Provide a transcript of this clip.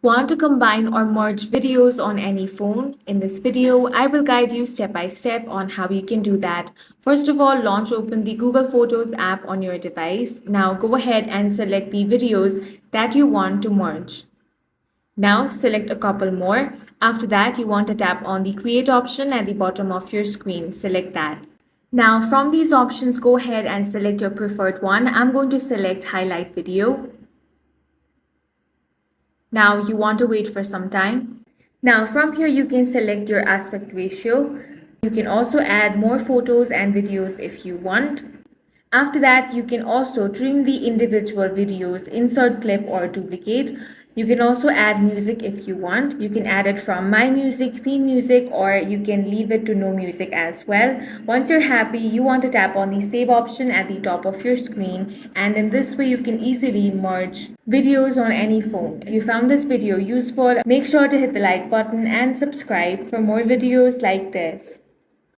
Want to combine or merge videos on any phone? In this video, I will guide you step by step on how you can do that. First of all, launch open the Google Photos app on your device. Now go ahead and select the videos that you want to merge. Now select a couple more. After that, you want to tap on the Create option at the bottom of your screen. Select that. Now from these options, go ahead and select your preferred one. I'm going to select Highlight Video. Now you want to wait for some time. Now from here you can select your aspect ratio. You can also add more photos and videos if you want. After that, you can also trim the individual videos, insert clip or duplicate. You can also add music if you want. You can add it from My Music, Theme Music, or you can leave it to No Music as well. Once you're happy, you want to tap on the Save option at the top of your screen, and in this way you can easily merge videos on any phone. If you found this video useful, make sure to hit the like button and subscribe for more videos like this.